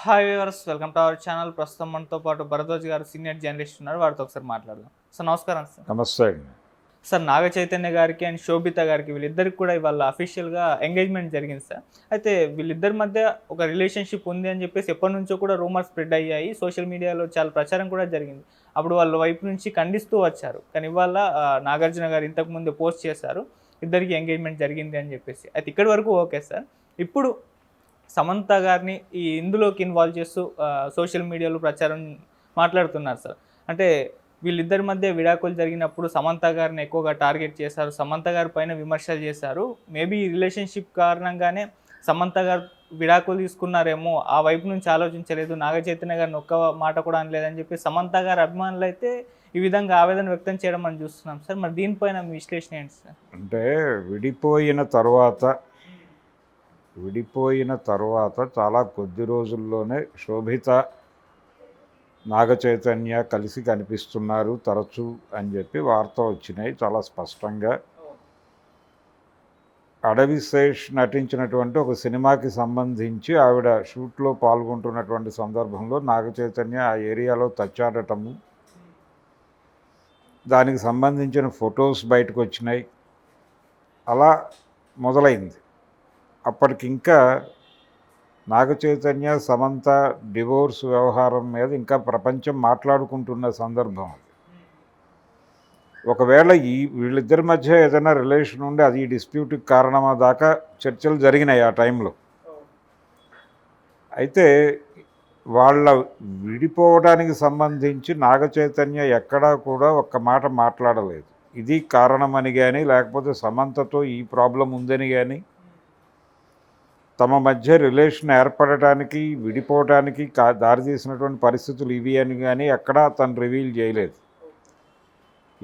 Hi viewers, welcome to our channel. ప్రస్తుతం మనతో పాటు భరద్వాజ్ గారు సీనియర్ జర్నలిస్ట్ ఉన్నారు. వారితో ఒకసారి మాట్లాడదాం. సార్ నమస్కారం. సార్ నమస్తే అండి. సార్ నాగ చైతన్య గారికి అండ్ శోభిత గారికి వీళ్ళిద్దరికి కూడా ఇవాళ అఫీషియల్గా ఎంగేజ్మెంట్ జరిగింది సార్. అయితే వీళ్ళిద్దరి మధ్య ఒక రిలేషన్షిప్ ఉంది అని చెప్పేసి ఎప్పటి నుంచో కూడా రూమర్స్ స్ప్రెడ్ అయ్యాయి. సోషల్ మీడియాలో చాలా ప్రచారం కూడా జరిగింది. అప్పుడు వాళ్ళ వైపు నుంచి ఖండిస్తూ వచ్చారు. కానీ ఇవాళ నాగార్జున గారు ఇంతకుముందు పోస్ట్ చేశారు ఇద్దరికి ఎంగేజ్మెంట్ జరిగింది అని చెప్పేసి. అయితే ఇక్కడి వరకు ఓకే సార్. ఇప్పుడు సమంత గారిని ఇందులోకి ఇన్వాల్వ్ చేస్తూ సోషల్ మీడియాలో ప్రచారం మాట్లాడుతున్నారు సార్. అంటే వీళ్ళిద్దరి మధ్య విడాకులు జరిగినప్పుడు సమంత గారిని ఎక్కువగా టార్గెట్ చేశారు, సమంత గారి పైన విమర్శలు చేశారు. మేబీ ఈ రిలేషన్షిప్ కారణంగానే సమంత గారు విడాకులు తీసుకున్నారేమో, ఆ వైపు నుంచి ఆలోచించలేదు, నాగ చైతన్య గారిని ఒక్క మాట కూడా అనలేదని చెప్పి సమంత గారి అభిమానులు అయితే ఈ విధంగా ఆవేదన వ్యక్తం చేయడం మనం చూస్తున్నాం సార్. మరి దీనిపైన మీ విశ్లేషణ ఏంటి సార్? అంటే విడిపోయిన తర్వాత చాలా కొద్ది రోజుల్లోనే శోభిత నాగ చైతన్య కలిసి కనిపిస్తున్నారు తరచూ అని చెప్పి వార్త వచ్చినాయి చాలా స్పష్టంగా. అడవి శేష్ నటించినటువంటి ఒక సినిమాకి సంబంధించి ఆవిడ షూట్లో పాల్గొంటున్నటువంటి సందర్భంలో నాగ చైతన్య ఆ ఏరియాలో తచ్చాడటము, దానికి సంబంధించిన ఫొటోస్ బయటకు వచ్చినాయి. అలా మొదలైంది. అప్పటికింకా నాగ చైతన్య సమంత డివోర్స్ వ్యవహారం మీద ఇంకా ప్రపంచం మాట్లాడుకుంటున్న సందర్భం. ఒకవేళ వీళ్ళిద్దరి మధ్య ఏదైనా రిలేషన్ ఉండి అది ఈ డిస్ప్యూట్కి కారణమా దాకా చర్చలు జరిగినాయి ఆ టైంలో. అయితే వాళ్ళ విడిపోవడానికి సంబంధించి నాగ చైతన్య ఎక్కడా కూడా ఒక్క మాట మాట్లాడలేదు. ఇది కారణమని కానీ, లేకపోతే సమంతతో ఈ ప్రాబ్లం ఉందని కానీ, తమ మధ్య రిలేషన్ ఏర్పడటానికి విడిపోవటానికి దారితీసినటువంటి పరిస్థితులు ఇవి అని కానీ ఎక్కడా తను రివీల్ చేయలేదు.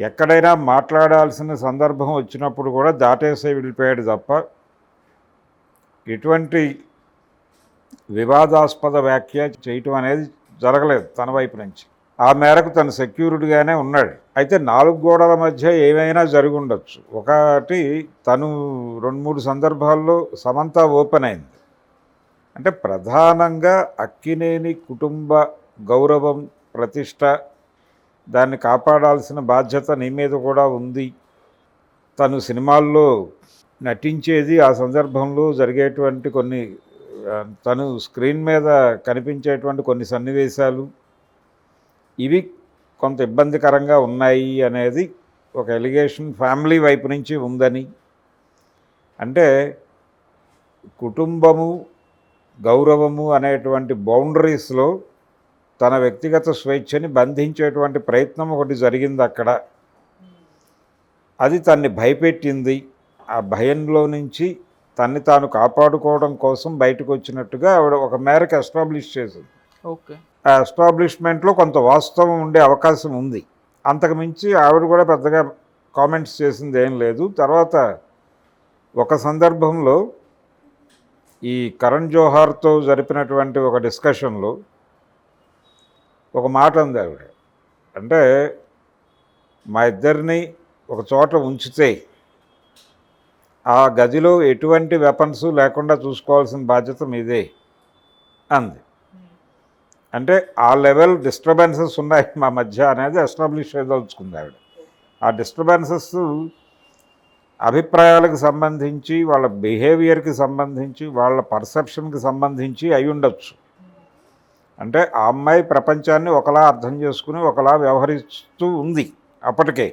ఎక్కడైనా మాట్లాడాల్సిన సందర్భం వచ్చినప్పుడు కూడా దాటేసే వెళ్ళిపోయాడు తప్ప ఎటువంటి వివాదాస్పద వ్యాఖ్య చేయటం అనేది జరగలేదు తన వైపు నుంచి. ఆ మేరకు తను సెక్యూర్డ్గానే ఉన్నాడు. అయితే 4 గోడల మధ్య ఏమైనా జరిగి ఉండొచ్చు. ఒకటి, తను 2-3 సందర్భాల్లో సమంత ఓపెన్ అయింది. అంటే ప్రధానంగా అక్కినేని కుటుంబ గౌరవం, ప్రతిష్ట, దాన్ని కాపాడాల్సిన బాధ్యత నీ మీద కూడా ఉంది. తను సినిమాల్లో నటించేది, ఆ సందర్భంలో జరిగేటువంటి కొన్ని, తను స్క్రీన్ మీద కనిపించేటువంటి కొన్ని సన్నివేశాలు ఇవి కొంత ఇబ్బందికరంగా ఉన్నాయి అనేది ఒక ఎలిగేషన్ ఫ్యామిలీ వైపు నుంచి ఉందని. అంటే కుటుంబము, గౌరవము అనేటువంటి బౌండరీస్లో తన వ్యక్తిగత స్వేచ్ఛని బంధించేటువంటి ప్రయత్నం ఒకటి జరిగింది అక్కడ. అది తన్ని భయపెట్టింది. ఆ భయంలో నుంచి తన్ని తాను కాపాడుకోవడం కోసం బయటకు వచ్చినట్టుగా ఆవిడ ఒక మేరకు ఎస్టాబ్లిష్ చేసింది. ఓకే, ఆ ఎస్టాబ్లిష్మెంట్లో కొంత వాస్తవం ఉండే అవకాశం ఉంది. అంతకుమించి ఆవిడ కూడా పెద్దగా కామెంట్స్ చేసింది ఏం లేదు. తర్వాత ఒక సందర్భంలో ఈ కరణ్ జోహార్తో జరిపినటువంటి ఒక డిస్కషన్లో ఒక మాట ఉంది ఆవిడ. అంటే మా ఇద్దరిని ఒక చోట ఉంచితే ఆ గదిలో ఎటువంటి వెపన్స్ లేకుండా చూసుకోవాల్సిన బాధ్యత మీదే అంది. అంటే ఆ లెవెల్ డిస్టర్బెన్సెస్ ఉన్నాయి మా మధ్య అనేది ఎస్టాబ్లిష్ చేయదలుచుకుంది ఆవిడ. ఆ డిస్టర్బెన్సెస్ అభిప్రాయాలకు సంబంధించి, వాళ్ళ బిహేవియర్కి సంబంధించి, వాళ్ళ పర్సెప్షన్కి సంబంధించి అయి ఉండొచ్చు. అంటే ఆ అమ్మాయి ప్రపంచాన్ని ఒకలా అర్థం చేసుకుని ఒకలా వ్యవహరిస్తూ ఉంది అప్పటికే.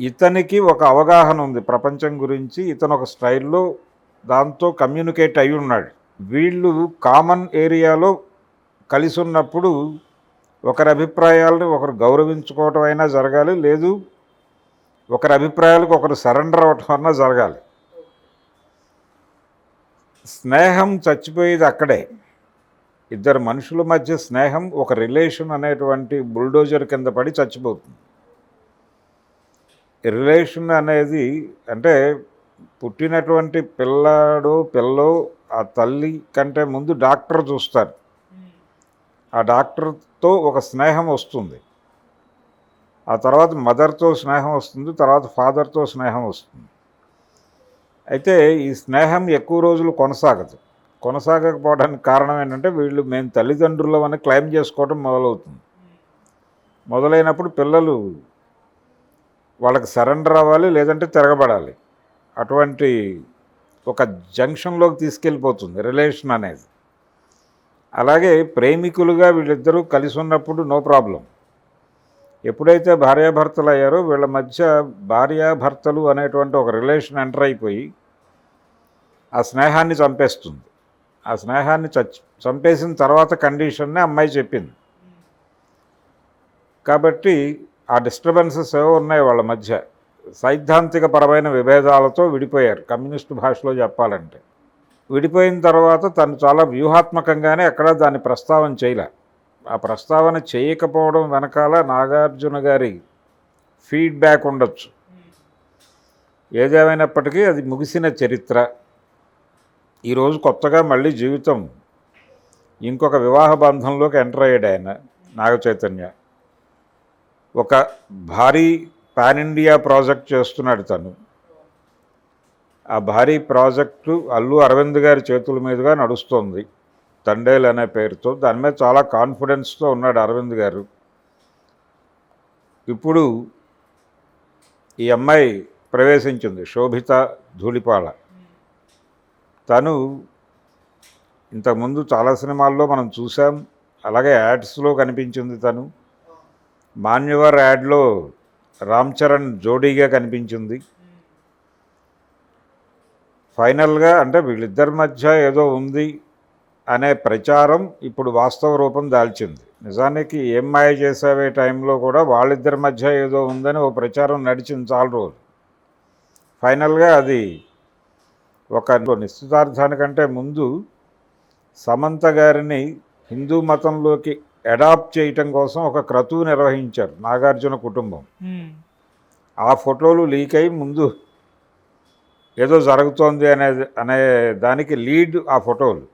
ఇతనికి ఒక అవగాహన ఉంది ప్రపంచం గురించి, ఇతను ఒక స్టైల్లో దాంతో కమ్యూనికేట్ అయి ఉన్నాడు. వీళ్ళు కామన్ ఏరియాలో కలిసి ఉన్నప్పుడు ఒకరి అభిప్రాయాలను ఒకరు గౌరవించుకోవటం అయినా జరగాలి, లేదు ఒకరి అభిప్రాయాలకు ఒకరు సరెండర్ అవ్వటం అన్నా జరగాలి. స్నేహం చచ్చిపోయేది అక్కడే. ఇద్దరు మనుషుల మధ్య స్నేహం ఒక రిలేషన్ అనేటువంటి బుల్డోజర్ కింద పడి చచ్చిపోతుంది. రిలేషన్ అనేది అంటే పుట్టినటువంటి పిల్లో ఆ తల్లి కంటే ముందు డాక్టర్ చూస్తారు. ఆ డాక్టర్తో ఒక స్నేహం వస్తుంది, ఆ తర్వాత మదర్తో స్నేహం వస్తుంది, తర్వాత ఫాదర్తో స్నేహం వస్తుంది. అయితే ఈ స్నేహం ఎక్కువ రోజులు కొనసాగదు. కొనసాగకపోవడానికి కారణం ఏంటంటే వీళ్ళు మేము తల్లిదండ్రులం అని క్లెయిమ్ చేసుకోవడం మొదలవుతుంది. మొదలైనప్పుడు పిల్లలు వాళ్ళకి సరెండర్ అవ్వాలి, లేదంటే తిరగబడాలి. అటువంటి ఒక జంక్షన్లోకి తీసుకెళ్ళిపోతుంది రిలేషన్ అనేది. అలాగే ప్రేమికులుగా వీళ్ళిద్దరూ కలిసి ఉన్నప్పుడు నో ప్రాబ్లం. ఎప్పుడైతే భార్యాభర్తలు అయ్యారో వీళ్ళ మధ్య భార్యాభర్తలు అనేటువంటి ఒక రిలేషన్ ఎంటర్ అయిపోయి ఆ స్నేహాన్ని చంపేస్తుంది. ఆ స్నేహాన్ని చంపేసిన తర్వాత కండిషన్నే అమ్మాయి చెప్పింది. కాబట్టి ఆ డిస్టర్బెన్సెస్ ఏవో ఉన్నాయి వాళ్ళ మధ్య. సైద్ధాంతికపరమైన విభేదాలతో విడిపోయారు. కమ్యూనిస్టు భాషలో చెప్పాలంటే విడిపోయిన తర్వాత తను చాలా వ్యూహాత్మకంగానే ఎక్కడా దాన్ని ప్రస్తావన చేయలే. ఆ ప్రస్తావన చేయకపోవడం వెనకాల నాగార్జున గారి ఫీడ్బ్యాక్ ఉండొచ్చు. ఏదేమైనప్పటికీ అది ముగిసిన చరిత్ర. ఈరోజు కొత్తగా మళ్ళీ జీవితం ఇంకొక వివాహ బంధంలోకి ఎంటర్ అయ్యాడు ఆయన నాగచైతన్య. ఒక భారీ పాన్ ఇండియా ప్రాజెక్ట్ చేస్తున్నాడు తను. ఆ భారీ ప్రాజెక్టు అల్లు అరవింద్ గారి చేతుల మీదుగా నడుస్తుంది, తండేల్ అనే పేరుతో. దాని మీద చాలా కాన్ఫిడెన్స్తో ఉన్నాడు అరవింద్ గారు. ఇప్పుడు ఈ అమ్మాయి ప్రవేశించింది, శోభిత ధూళిపాల. తను ఇంతకుముందు చాలా సినిమాల్లో మనం చూసాం, అలాగే యాడ్స్లో కనిపించింది. తను మాన్యువర్ యాడ్లో రామ్ చరణ్ జోడీగా కనిపించింది. ఫైనల్గా అంటే వీళ్ళిద్దరి మధ్య ఏదో ఉంది అనే ప్రచారం ఇప్పుడు వాస్తవ రూపం దాల్చింది. నిజానికి ఏం మాయ చేసావే టైంలో కూడా వాళ్ళిద్దరి మధ్య ఏదో ఉందని ఓ ప్రచారం నడిచింది చాలా రోజులు. ఫైనల్గా అది ఒక నిశ్చితార్థానికంటే ముందు సమంత గారిని హిందూ మతంలోకి అడాప్ట్ చేయటం కోసం ఒక క్రతువు నిర్వహించారు నాగార్జున కుటుంబం. ఆ ఫోటోలు లీక్ అయి ముందు ఏదో జరుగుతోంది అనే దానికి లీడ్ ఆ ఫోటోలు.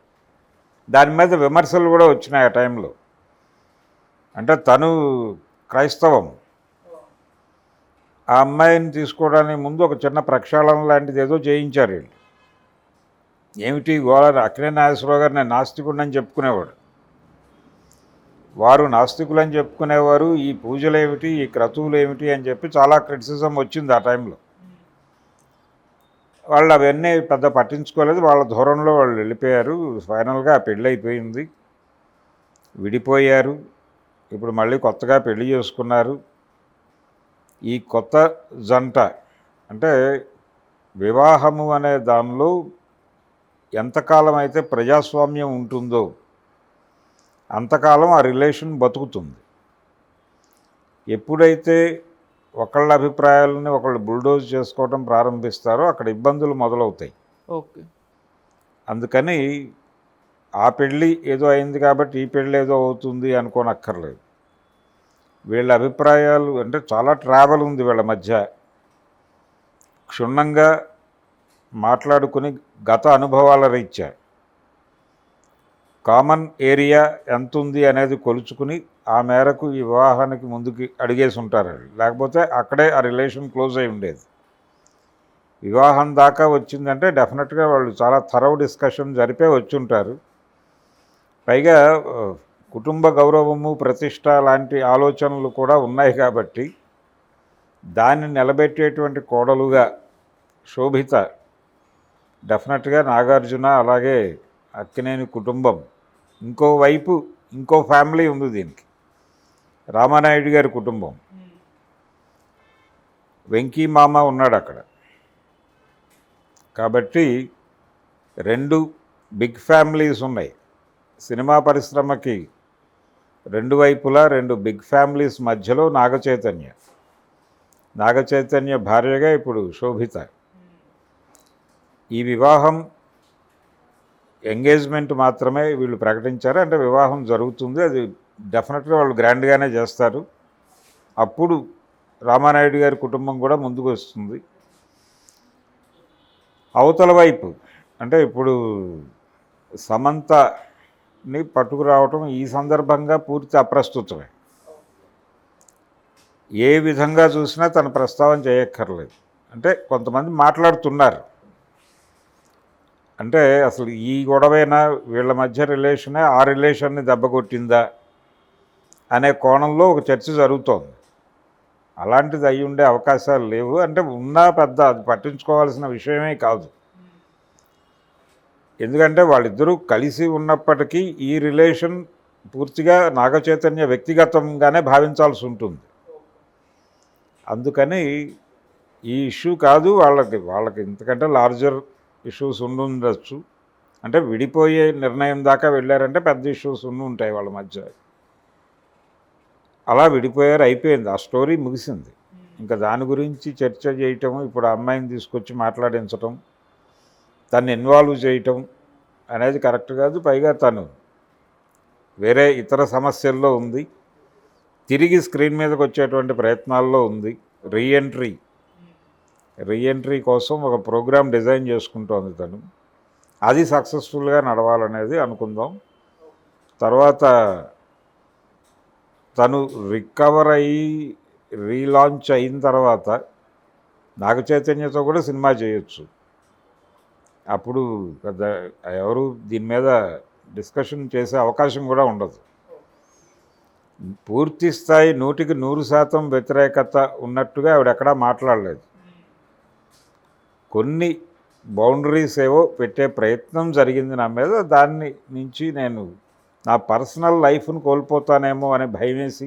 దాని మీద విమర్శలు కూడా వచ్చినాయి ఆ టైంలో. అంటే తను క్రైస్తవం, ఆ అమ్మాయిని తీసుకోవడానికి ముందు ఒక చిన్న ప్రక్షాళన లాంటిది ఏదో చేయించారు వీళ్ళు. ఏమిటి గోళ? అక్కినే నాగేశ్వరరావు గారు నేను నాస్తికుడిని చెప్పుకునేవాడు, వారు నాస్తికులని చెప్పుకునేవారు. ఈ పూజలు ఏమిటి, ఈ క్రతువులు ఏమిటి అని చెప్పి చాలా క్రిటిసిజం వచ్చింది ఆ టైంలో. వాళ్ళు అవన్నీ పెద్ద పట్టించుకోలేదు, వాళ్ళ దూరంలో వాళ్ళు వెళ్ళిపోయారు. ఫైనల్గా పెళ్ళి అయిపోయింది, విడిపోయారు. ఇప్పుడు మళ్ళీ కొత్తగా పెళ్లి చేసుకున్నారు. ఈ కొత్త జంట అంటే వివాహము అనే దానిలో ఎంతకాలం అయితే ప్రజాస్వామ్యం ఉంటుందో అంతకాలం ఆ రిలేషన్ బతుకుతుంది. ఎప్పుడైతే ఒకళ్ళ అభిప్రాయాలని ఒకళ్ళు బుల్డోజ్ చేసుకోవడం ప్రారంభిస్తారో అక్కడ ఇబ్బందులు మొదలవుతాయి. ఓకే. అందుకని ఆ పెళ్ళి ఏదో అయింది కాబట్టి ఈ పెళ్ళి ఏదో అవుతుంది అనుకోనక్కర్లేదు. వీళ్ళ అభిప్రాయాలు అంటే చాలా ట్రావెల్ ఉంది వీళ్ళ మధ్య. క్షుణ్ణంగా మాట్లాడుకుని గత అనుభవాల రీత్యా కామన్ ఏరియా ఎంత ఉంది అనేది కొలుచుకుని ఆ మేరకు ఈ వివాహానికి ముందుకు అడిగేసి ఉంటారు. లేకపోతే అక్కడే ఆ రిలేషన్ క్లోజ్ అయి ఉండేది. వివాహం దాకా వచ్చిందంటే డెఫినెట్గా వాళ్ళు చాలా థరవ్ డిస్కషన్ జరిపే వచ్చి ఉంటారు. పైగా కుటుంబ గౌరవము, ప్రతిష్ట లాంటి ఆలోచనలు కూడా ఉన్నాయి కాబట్టి దాన్ని నిలబెట్టేటువంటి కోడలుగా శోభిత డెఫినెట్గా నాగార్జున అలాగే అక్కినేని కుటుంబం. ఇంకోవైపు ఇంకో ఫ్యామిలీ ఉంది దీనికి, రామానాయుడు గారి కుటుంబం. వెంకీ మామ ఉన్నాడు అక్కడ. కాబట్టి రెండు బిగ్ ఫ్యామిలీస్ ఉన్నాయి. సినిమా పరిశ్రమకి రెండు వైపులా రెండు బిగ్ ఫ్యామిలీస్ మధ్యలో నాగచైతన్య భార్యగా ఇప్పుడు శోభిత. ఈ వివాహం ఎంగేజ్మెంట్ మాత్రమే వీళ్ళు ప్రకటించారు. అంటే వివాహం జరుగుతుంది, అది డెఫినెట్గా వాళ్ళు గ్రాండ్గానే చేస్తారు. అప్పుడు రామానాయుడు గారి కుటుంబం కూడా ముందుకు వస్తుంది. అవతల వైపు అంటే ఇప్పుడు సమంతని పట్టుకురావటం ఈ సందర్భంగా పూర్తి అప్రస్తుతమే. ఏ విధంగా చూసినా తన ప్రస్తావన చేయక్కర్లేదు. అంటే కొంతమంది మాట్లాడుతున్నారు, అంటే అసలు ఈ గొడవైనా వీళ్ళ మధ్య రిలేషనే ఆ రిలేషన్ని దెబ్బకొట్టిందా అనే కోణంలో ఒక చర్చ జరుగుతోంది. అలాంటిది అయి ఉండే అవకాశాలు లేవు. అంటే ఉన్నా పెద్ద అది పట్టించుకోవాల్సిన విషయమే కాదు. ఎందుకంటే వాళ్ళిద్దరూ కలిసి ఉన్నప్పటికీ ఈ రిలేషన్ పూర్తిగా నాగచైతన్య వ్యక్తిగతంగానే భావించాల్సి ఉంటుంది. అందుకని ఈ ఇష్యూ కాదు, వాళ్ళకి ఇంతకంటే లార్జర్ ఇష్యూస్ ఉండుండొచ్చు. అంటే విడిపోయే నిర్ణయం దాకా వెళ్ళారంటే పెద్ద ఇష్యూస్ ఉంటాయి వాళ్ళ మధ్య. అలా విడిపోయారు, అయిపోయింది, ఆ స్టోరీ ముగిసింది. ఇంకా దాని గురించి చర్చ చేయటం, ఇప్పుడు ఆ అమ్మాయిని తీసుకొచ్చి మాట్లాడించటం, తను ఇన్వాల్వ్ చేయటం అనేది కరెక్ట్ కాదు. పైగా తను వేరే ఇతర సమస్యల్లో ఉంది, తిరిగి స్క్రీన్ మీదకి వచ్చేటువంటి ప్రయత్నాల్లో ఉంది. రీఎంట్రీ కోసం ఒక ప్రోగ్రామ్ డిజైన్ చేసుకుంటోంది తను. అది సక్సెస్ఫుల్గా నడవాలనేది అనుకుందాం. తర్వాత తను రికవర్ అయ్యి రీలాంచ్ అయిన తర్వాత నాగచైతన్యతో కూడా సినిమా చేయొచ్చు. అప్పుడు పెద్ద ఎవరు దీని మీద డిస్కషన్ చేసే అవకాశం కూడా ఉండదు. పూర్తి స్థాయి 100% వ్యతిరేకత ఉన్నట్టుగా ఆవిడ ఎక్కడా మాట్లాడలేదు. కొన్ని బౌండరీస్ ఏవో పెట్టే ప్రయత్నం జరిగింది నా మీద. దాన్ని నుంచి నేను నా పర్సనల్ లైఫ్ను కోల్పోతానేమో అని భయమేసి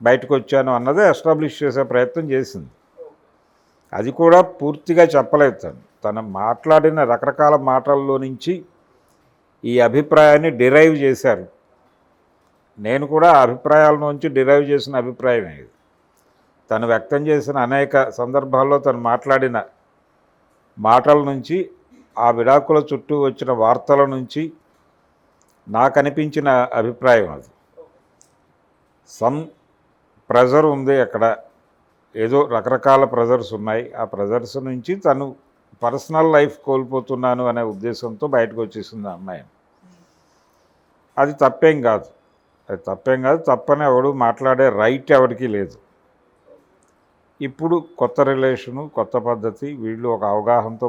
బయటకు వచ్చాను అన్నదే ఎస్టాబ్లిష్ చేసే ప్రయత్నం చేసింది. అది కూడా పూర్తిగా చెప్పలేదు. తను మాట్లాడిన రకరకాల మాటల్లో నుంచి ఈ అభిప్రాయాన్ని డిరైవ్ చేశారు. నేను కూడా ఆ అభిప్రాయాల నుంచి డిరైవ్ చేసిన అభిప్రాయమే ఇది. తను వ్యక్తం చేసిన అనేక సందర్భాల్లో తను మాట్లాడిన మాటల నుంచి, ఆ విడాకుల చుట్టూ వచ్చిన వార్తల నుంచి నాకు అనిపించిన అభిప్రాయం అది. సమ్ ప్రెజర్ ఉంది అక్కడ, ఏదో రకరకాల ప్రెజర్స్ ఉన్నాయి. ఆ ప్రెజర్స్ నుంచి తను పర్సనల్ లైఫ్ కోల్పోతున్నాను అనే ఉద్దేశంతో బయటకు వచ్చేసింది ఆ అమ్మాయి. అది తప్పేం కాదు. తప్పని ఎవడు మాట్లాడే రైట్ ఎవరికి లేదు. ఇప్పుడు కొత్త రిలేషను, కొత్త పద్ధతి, వీళ్ళు ఒక అవగాహనతో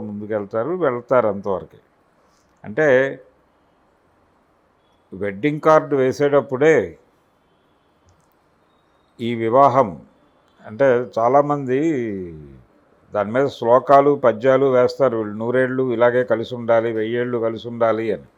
వెళ్తారు అంతవరకు. అంటే వెడ్డింగ్ కార్డు వేసేటప్పుడే ఈ వివాహం అంటే చాలామంది దాని మీద శ్లోకాలు, పద్యాలు వేస్తారు. వీళ్ళు 100 ఏళ్ళు ఇలాగే కలిసి ఉండాలి, 1000 ఏళ్ళు కలిసి ఉండాలి అని.